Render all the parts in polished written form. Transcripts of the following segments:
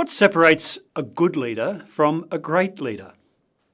What separates a good leader from a great leader?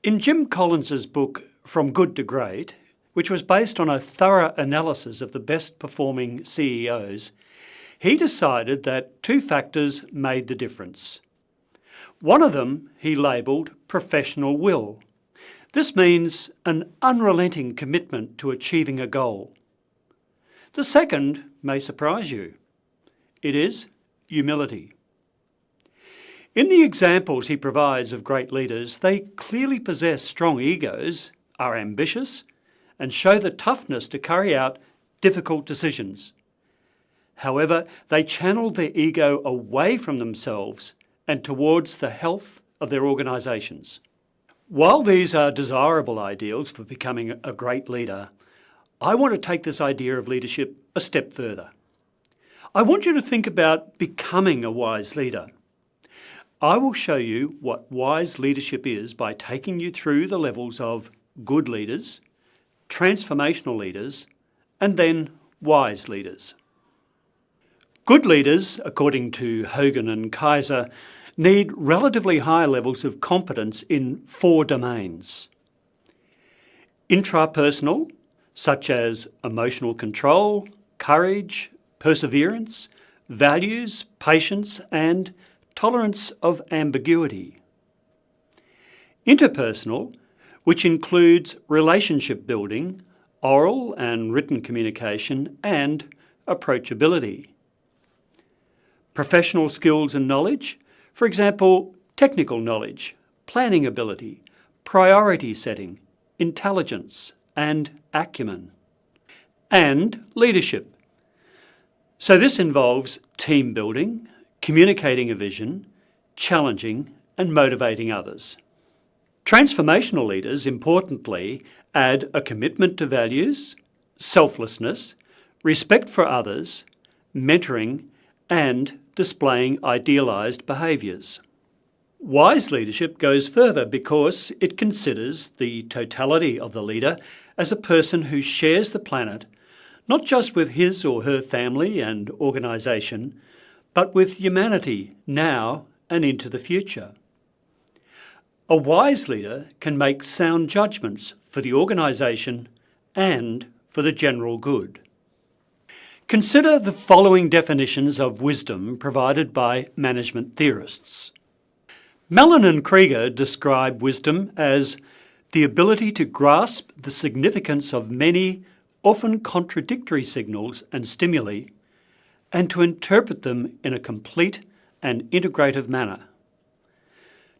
In Jim Collins's book, From Good to Great, which was based on a thorough analysis of the best performing CEOs, he decided that two factors made the difference. One of them he labelled professional will. This means an unrelenting commitment to achieving a goal. The second may surprise you. It is humility. In the examples he provides of great leaders, they clearly possess strong egos, are ambitious, and show the toughness to carry out difficult decisions. However, they channel their ego away from themselves and towards the health of their organisations. While these are desirable ideals for becoming a great leader, I want to take this idea of leadership a step further. I want you to think about becoming a wise leader. I will show you what wise leadership is by taking you through the levels of good leaders, transformational leaders, and then wise leaders. Good leaders, according to Hogan and Kaiser, need relatively high levels of competence in 4 domains. Intrapersonal, such as emotional control, courage, perseverance, values, patience, and tolerance of ambiguity. Interpersonal, which includes relationship building, oral and written communication, and approachability. Professional skills and knowledge, for example, technical knowledge, planning ability, priority setting, intelligence, and acumen. And leadership. So this involves team building, communicating a vision, challenging and motivating others. Transformational leaders, importantly, add a commitment to values, selflessness, respect for others, mentoring, and displaying idealised behaviours. Wise leadership goes further because it considers the totality of the leader as a person who shares the planet, not just with his or her family and organisation, but with humanity now and into the future. A wise leader can make sound judgments for the organisation and for the general good. Consider the following definitions of wisdom provided by management theorists. Mellon and Krieger describe wisdom as the ability to grasp the significance of many, often contradictory signals and stimuli, and to interpret them in a complete and integrative manner,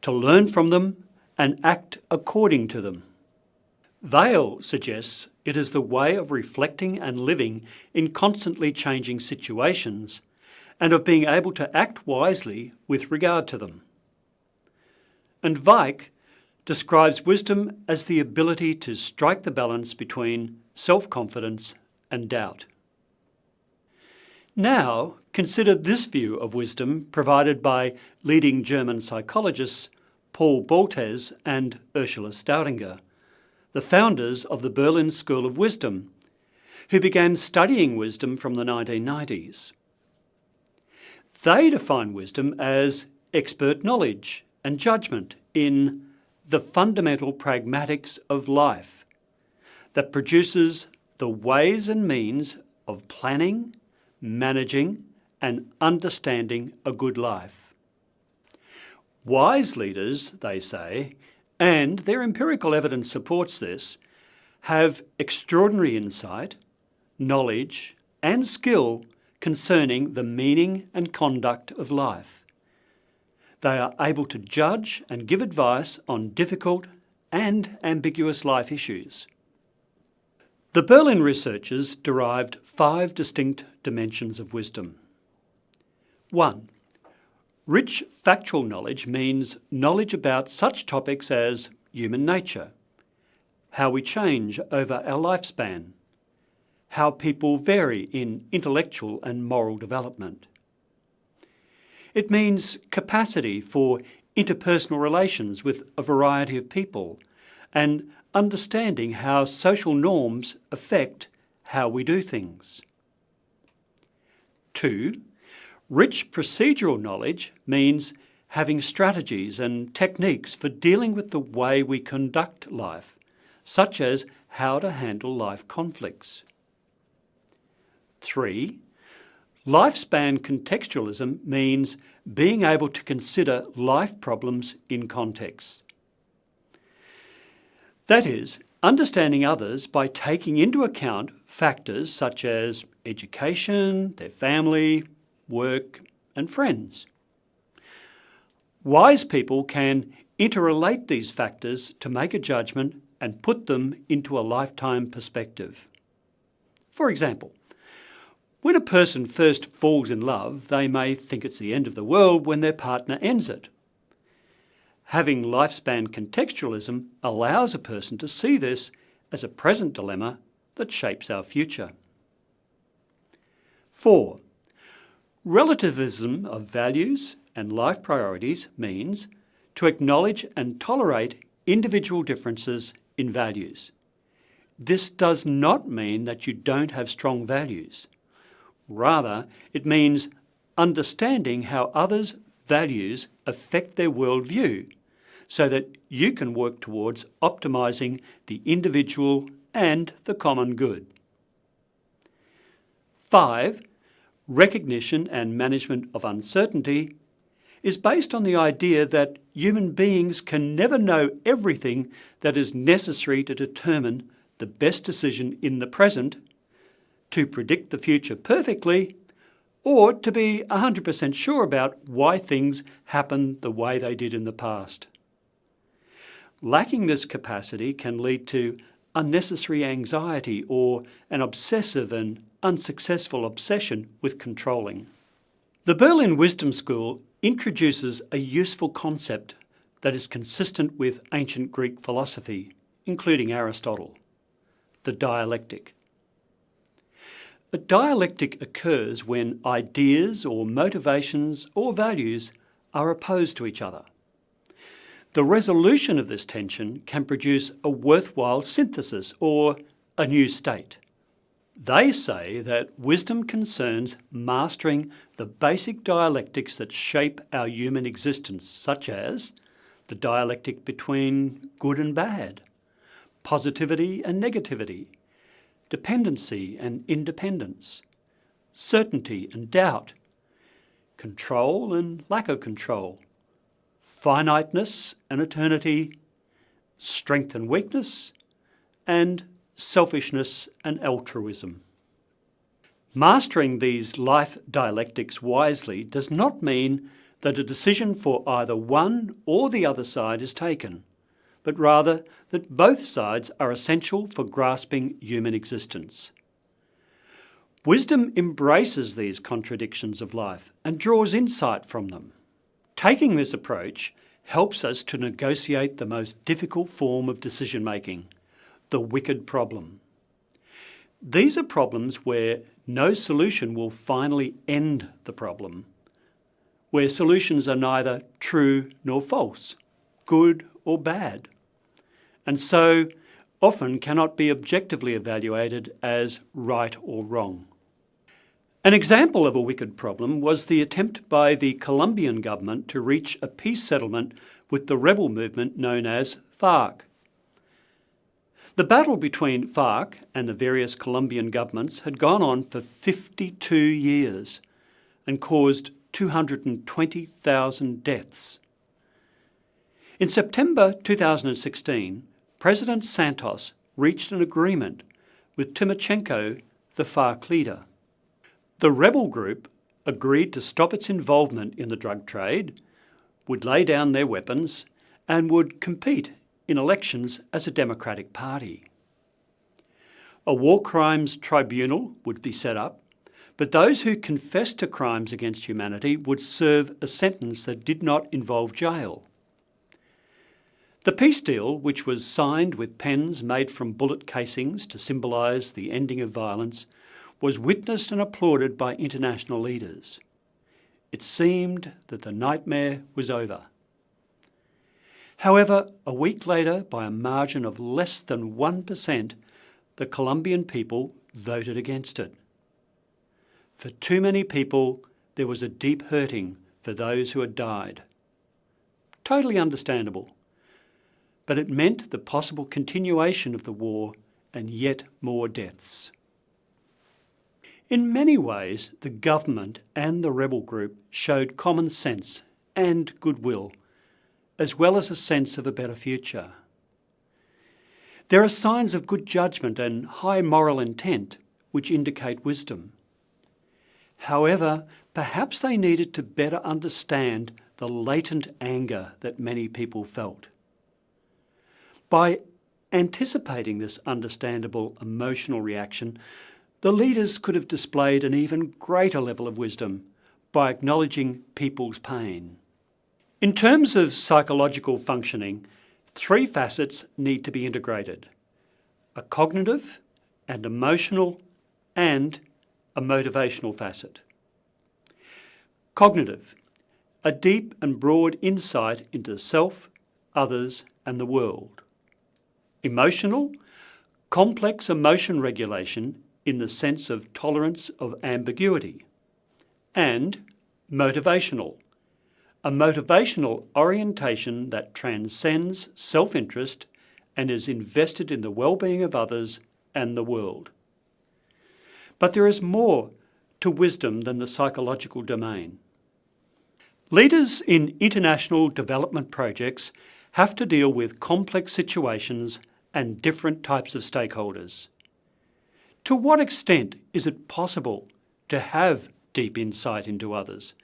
to learn from them and act according to them. Vail suggests it is the way of reflecting and living in constantly changing situations and of being able to act wisely with regard to them. And Weick describes wisdom as the ability to strike the balance between self-confidence and doubt. Now, consider this view of wisdom provided by leading German psychologists Paul Boltes and Ursula Staudinger, the founders of the Berlin School of Wisdom, who began studying wisdom from the 1990s. They define wisdom as expert knowledge and judgment in the fundamental pragmatics of life that produces the ways and means of planning, managing, and understanding a good life. Wise leaders, they say, and their empirical evidence supports this, have extraordinary insight, knowledge, and skill concerning the meaning and conduct of life. They are able to judge and give advice on difficult and ambiguous life issues. The Berlin researchers derived 5 distinct dimensions of wisdom. 1. Rich factual knowledge means knowledge about such topics as human nature, how we change over our lifespan, how people vary in intellectual and moral development. It means capacity for interpersonal relations with a variety of people and understanding how social norms affect how we do things. 2. Rich procedural knowledge means having strategies and techniques for dealing with the way we conduct life, such as how to handle life conflicts. 3. Lifespan contextualism means being able to consider life problems in context. That is, understanding others by taking into account factors such as education, their family, work, and friends. Wise people can interrelate these factors to make a judgment and put them into a lifetime perspective. For example, when a person first falls in love, they may think it's the end of the world when their partner ends it. Having lifespan contextualism allows a person to see this as a present dilemma that shapes our future. 4. Relativism of values and life priorities means to acknowledge and tolerate individual differences in values. This does not mean that you don't have strong values. Rather, it means understanding how others' values affect their worldview so that you can work towards optimising the individual and the common good. 5. Recognition and management of uncertainty is based on the idea that human beings can never know everything that is necessary to determine the best decision in the present, to predict the future perfectly, or to be 100% sure about why things happened the way they did in the past. Lacking this capacity can lead to unnecessary anxiety or an obsessive and unsuccessful obsession with controlling. The Berlin Wisdom School introduces a useful concept that is consistent with ancient Greek philosophy, including Aristotle: the dialectic. A dialectic occurs when ideas or motivations or values are opposed to each other. The resolution of this tension can produce a worthwhile synthesis or a new state. They say that wisdom concerns mastering the basic dialectics that shape our human existence, such as the dialectic between good and bad, positivity and negativity, dependency and independence, certainty and doubt, control and lack of control, finiteness and eternity, strength and weakness, and selfishness and altruism. Mastering these life dialectics wisely does not mean that a decision for either one or the other side is taken, but rather that both sides are essential for grasping human existence. Wisdom embraces these contradictions of life and draws insight from them. Taking this approach helps us to negotiate the most difficult form of decision-making, the wicked problem. These are problems where no solution will finally end the problem, where solutions are neither true nor false, good or bad, and so often cannot be objectively evaluated as right or wrong. An example of a wicked problem was the attempt by the Colombian government to reach a peace settlement with the rebel movement known as FARC. The battle between FARC and the various Colombian governments had gone on for 52 years and caused 220,000 deaths. In September 2016, President Santos reached an agreement with Timochenko, the FARC leader. The rebel group agreed to stop its involvement in the drug trade, would lay down their weapons, and would compete in elections as a democratic party. A war crimes tribunal would be set up, but those who confessed to crimes against humanity would serve a sentence that did not involve jail. The peace deal, which was signed with pens made from bullet casings to symbolise the ending of violence, was witnessed and applauded by international leaders. It seemed that the nightmare was over. However, a week later, by a margin of less than 1%, the Colombian people voted against it. For too many people, there was a deep hurting for those who had died. totally understandable. But it meant the possible continuation of the war and yet more deaths. In many ways, the government and the rebel group showed common sense and goodwill, as well as a sense of a better future. There are signs of good judgment and high moral intent which indicate wisdom. However, perhaps they needed to better understand the latent anger that many people felt. By anticipating this understandable emotional reaction, the leaders could have displayed an even greater level of wisdom by acknowledging people's pain. In terms of psychological functioning, 3 facets need to be integrated: a cognitive, an emotional, and a motivational facet. Cognitive: a deep and broad insight into self, others, and the world. Emotional: complex emotion regulation in the sense of tolerance of ambiguity. And motivational: a motivational orientation that transcends self-interest and is invested in the well-being of others and the world. But there is more to wisdom than the psychological domain. Leaders in international development projects have to deal with complex situations and different types of stakeholders. To what extent is it possible to have deep insight into others,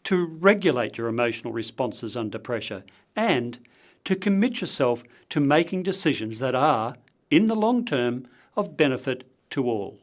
to regulate your emotional responses under pressure, and to commit yourself to making decisions that are, in the long term, of benefit to all?